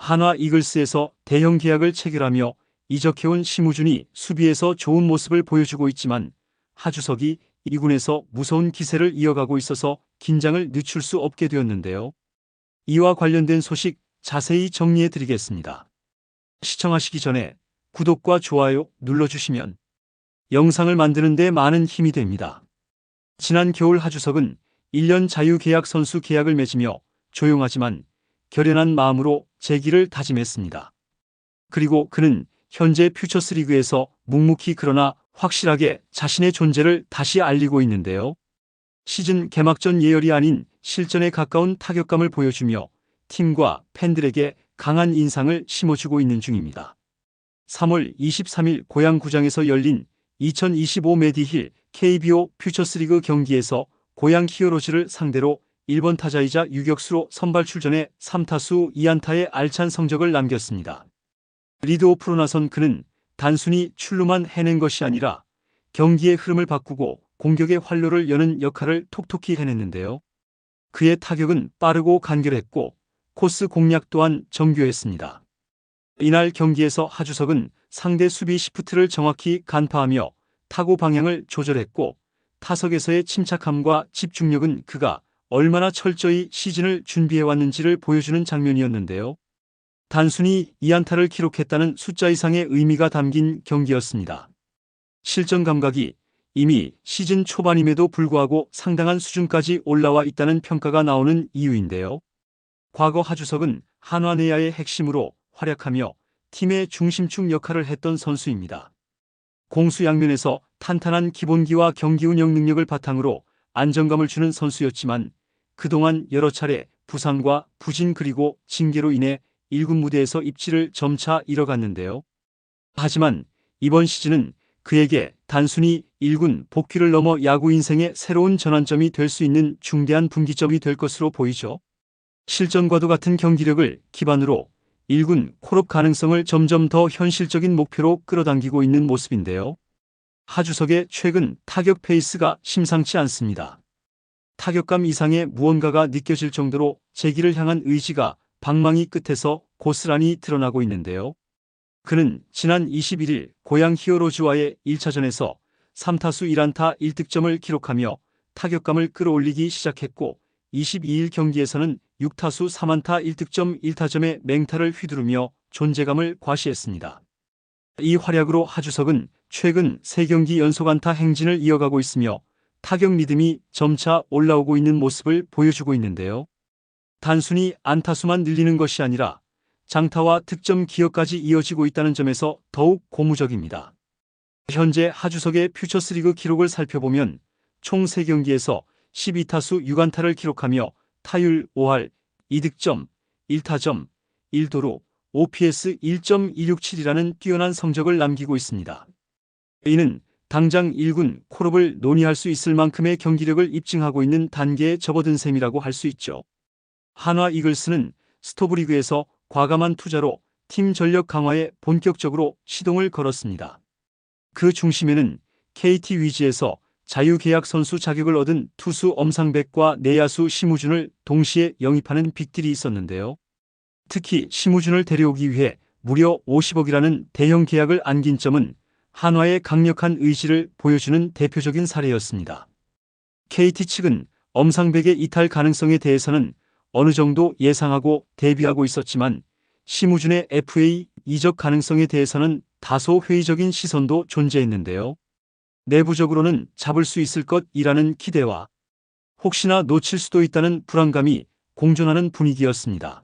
한화 이글스에서 대형 계약을 체결하며 이적해온 심우준이 수비에서 좋은 모습을 보여주고 있지만 하주석이 2군에서 무서운 기세를 이어가고 있어서 긴장을 늦출 수 없게 되었는데요. 이와 관련된 소식 자세히 정리해 드리겠습니다. 시청하시기 전에 구독과 좋아요 눌러주시면 영상을 만드는 데 많은 힘이 됩니다. 지난 겨울 하주석은 1년 자유계약 선수 계약을 맺으며 조용하지만 결연한 마음으로 재기를 다짐했습니다. 그리고 그는 현재 퓨처스리그에서 묵묵히 그러나 확실하게 자신의 존재를 다시 알리고 있는데요. 시즌 개막전 예열이 아닌 실전에 가까운 타격감을 보여주며 팀과 팬들에게 강한 인상을 심어주고 있는 중입니다. 3월 23일 고양 구장에서 열린 2025 메디힐 KBO 퓨처스리그 경기에서 고양 히어로즈를 상대로 1번 타자이자 유격수로 선발 출전해 3타수 2안타의 알찬 성적을 남겼습니다. 리드오프로 나선 그는 단순히 출루만 해낸 것이 아니라 경기의 흐름을 바꾸고 공격의 활로를 여는 역할을 톡톡히 해냈는데요. 그의 타격은 빠르고 간결했고 코스 공략 또한 정교했습니다. 이날 경기에서 하주석은 상대 수비 시프트를 정확히 간파하며 타구 방향을 조절했고 타석에서의 침착함과 집중력은 그가 얼마나 철저히 시즌을 준비해왔는지를 보여주는 장면이었는데요. 단순히 2안타를 기록했다는 숫자 이상의 의미가 담긴 경기였습니다. 실전 감각이 이미 시즌 초반임에도 불구하고 상당한 수준까지 올라와 있다는 평가가 나오는 이유인데요. 과거 하주석은 한화 내야의 핵심으로 활약하며 팀의 중심축 역할을 했던 선수입니다. 공수 양면에서 탄탄한 기본기와 경기 운영 능력을 바탕으로 안정감을 주는 선수였지만 그동안 여러 차례 부상과 부진 그리고 징계로 인해 1군 무대에서 입지를 점차 잃어갔는데요. 하지만 이번 시즌은 그에게 단순히 1군 복귀를 넘어 야구 인생의 새로운 전환점이 될 수 있는 중대한 분기점이 될 것으로 보이죠. 실전과도 같은 경기력을 기반으로 1군 콜업 가능성을 점점 더 현실적인 목표로 끌어당기고 있는 모습인데요. 하주석의 최근 타격 페이스가 심상치 않습니다. 타격감 이상의 무언가가 느껴질 정도로 재기를 향한 의지가 방망이 끝에서 고스란히 드러나고 있는데요. 그는 지난 21일 고양 히어로즈와의 1차전에서 3타수 1안타 1득점을 기록하며 타격감을 끌어올리기 시작했고 22일 경기에서는 6타수 3안타 1득점 1타점의 맹타를 휘두르며 존재감을 과시했습니다. 이 활약으로 하주석은 최근 3경기 연속 안타 행진을 이어가고 있으며 타격 리듬이 점차 올라오고 있는 모습을 보여주고 있는데요. 단순히 안타수만 늘리는 것이 아니라 장타와 득점 기여까지 이어지고 있다는 점에서 더욱 고무적입니다. 현재 하주석의 퓨처스리그 기록을 살펴보면 총 3경기에서 12타수 6안타를 기록하며 타율 5할, 2득점, 1타점, 1도루, OPS 1.267이라는 뛰어난 성적을 남기고 있습니다. 이는 당장 1군 콜업을 논의할 수 있을 만큼의 경기력을 입증하고 있는 단계에 접어든 셈이라고 할 수 있죠. 한화 이글스는 스토브리그에서 과감한 투자로 팀 전력 강화에 본격적으로 시동을 걸었습니다. 그 중심에는 KT 위즈에서 자유계약 선수 자격을 얻은 투수 엄상백과 내야수 심우준을 동시에 영입하는 빅딜이 있었는데요. 특히 심우준을 데려오기 위해 무려 50억이라는 대형 계약을 안긴 점은 한화의 강력한 의지를 보여주는 대표적인 사례였습니다. KT 측은 엄상백의 이탈 가능성에 대해서는 어느 정도 예상하고 대비하고 있었지만 심우준의 FA 이적 가능성에 대해서는 다소 회의적인 시선도 존재했는데요. 내부적으로는 잡을 수 있을 것이라는 기대와 혹시나 놓칠 수도 있다는 불안감이 공존하는 분위기였습니다.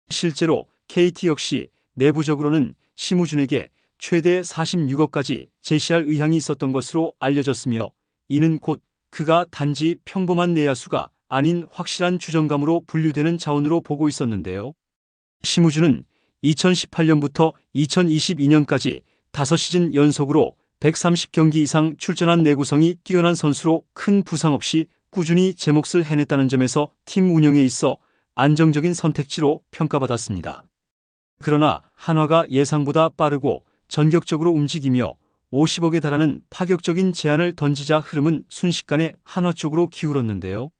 실제로 KT 역시 내부적으로는 심우준에게 최대 46억까지 제시할 의향이 있었던 것으로 알려졌으며 이는 곧 그가 단지 평범한 내야수가 아닌 확실한 주전감으로 분류되는 자원으로 보고 있었는데요. 심우준은 2018년부터 2022년까지 5시즌 연속으로 130경기 이상 출전한 내구성이 뛰어난 선수로 큰 부상 없이 꾸준히 제 몫을 해냈다는 점에서 팀 운영에 있어 안정적인 선택지로 평가받았습니다. 그러나 한화가 예상보다 빠르고 전격적으로 움직이며 50억에 달하는 파격적인 제안을 던지자 흐름은 순식간에 한화 쪽으로 기울었는데요.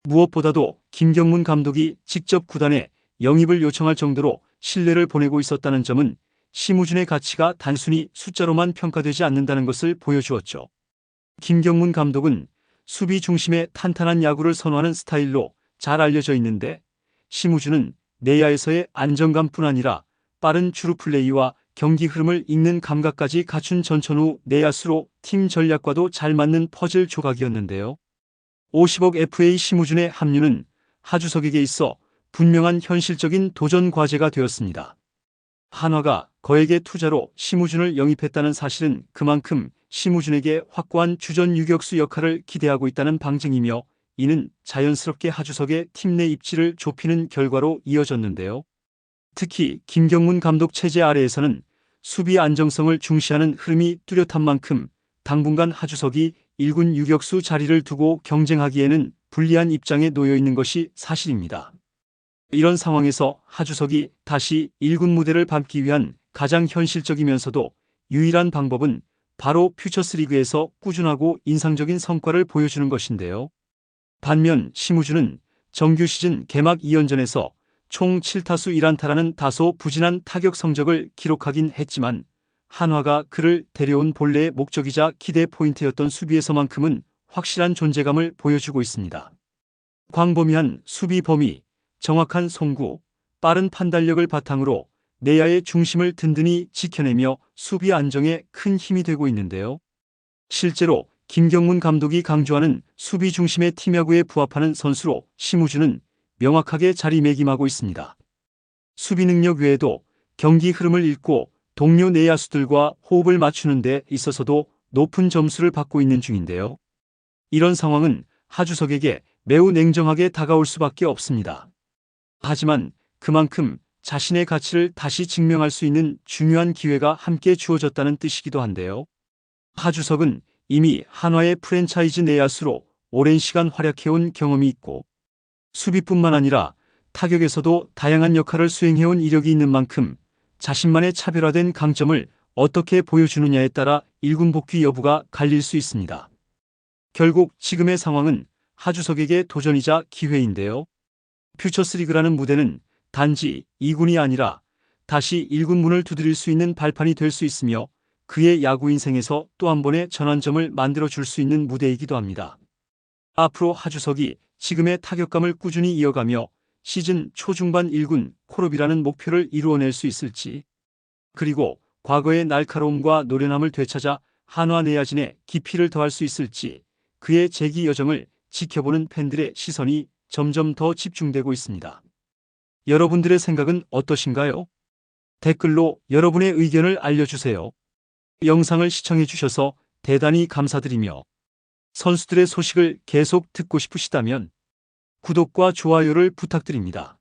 무엇보다도 김경문 감독이 직접 구단에 영입을 요청할 정도로 신뢰를 보내고 있었다는 점은 심우준의 가치가 단순히 숫자로만 평가되지 않는다는 것을 보여주었죠. 김경문 감독은 수비 중심의 탄탄한 야구를 선호하는 스타일로 잘 알려져 있는데, 심우준은 내야에서의 안정감뿐 아니라 빠른 주루 플레이와 경기 흐름을 읽는 감각까지 갖춘 전천후 내야수로 팀 전략과도 잘 맞는 퍼즐 조각이었는데요. 50억 FA 심우준의 합류는 하주석에게 있어 분명한 현실적인 도전 과제가 되었습니다. 한화가 거액의 투자로 심우준을 영입했다는 사실은 그만큼 심우준에게 확고한 주전 유격수 역할을 기대하고 있다는 방증이며, 이는 자연스럽게 하주석의 팀 내 입지를 좁히는 결과로 이어졌는데요. 특히 김경문 감독 체제 아래에서는 수비 안정성을 중시하는 흐름이 뚜렷한 만큼 당분간 하주석이 1군 유격수 자리를 두고 경쟁하기에는 불리한 입장에 놓여 있는 것이 사실입니다. 이런 상황에서 하주석이 다시 1군 무대를 밟기 위한 가장 현실적이면서도 유일한 방법은 바로 퓨처스리그에서 꾸준하고 인상적인 성과를 보여주는 것인데요. 반면 심우준은 정규 시즌 개막 2연전에서 총 7타수 1안타라는 다소 부진한 타격 성적을 기록하긴 했지만, 한화가 그를 데려온 본래의 목적이자 기대 포인트였던 수비에서만큼은 확실한 존재감을 보여주고 있습니다. 광범위한 수비 범위, 정확한 송구, 빠른 판단력을 바탕으로 내야의 중심을 든든히 지켜내며 수비 안정에 큰 힘이 되고 있는데요. 실제로 김경문 감독이 강조하는 수비 중심의 팀야구에 부합하는 선수로 심우준은 명확하게 자리매김하고 있습니다. 수비 능력 외에도 경기 흐름을 읽고 동료 내야수들과 호흡을 맞추는 데 있어서도 높은 점수를 받고 있는 중인데요. 이런 상황은 하주석에게 매우 냉정하게 다가올 수밖에 없습니다. 하지만 그만큼 자신의 가치를 다시 증명할 수 있는 중요한 기회가 함께 주어졌다는 뜻이기도 한데요. 하주석은 이미 한화의 프랜차이즈 내야수로 오랜 시간 활약해온 경험이 있고, 수비뿐만 아니라 타격에서도 다양한 역할을 수행해온 이력이 있는 만큼 자신만의 차별화된 강점을 어떻게 보여주느냐에 따라 1군 복귀 여부가 갈릴 수 있습니다. 결국 지금의 상황은 하주석에게 도전이자 기회인데요. 퓨처스리그라는 무대는 단지 2군이 아니라 다시 1군 문을 두드릴 수 있는 발판이 될 수 있으며, 그의 야구 인생에서 또 한 번의 전환점을 만들어 줄 수 있는 무대이기도 합니다. 앞으로 하주석이 지금의 타격감을 꾸준히 이어가며 시즌 초중반 1군 콜업이라는 목표를 이루어낼 수 있을지, 그리고 과거의 날카로움과 노련함을 되찾아 한화 내야진에 깊이를 더할 수 있을지, 그의 재기 여정을 지켜보는 팬들의 시선이 점점 더 집중되고 있습니다. 여러분들의 생각은 어떠신가요? 댓글로 여러분의 의견을 알려주세요. 영상을 시청해주셔서 대단히 감사드리며, 선수들의 소식을 계속 듣고 싶으시다면 구독과 좋아요를 부탁드립니다.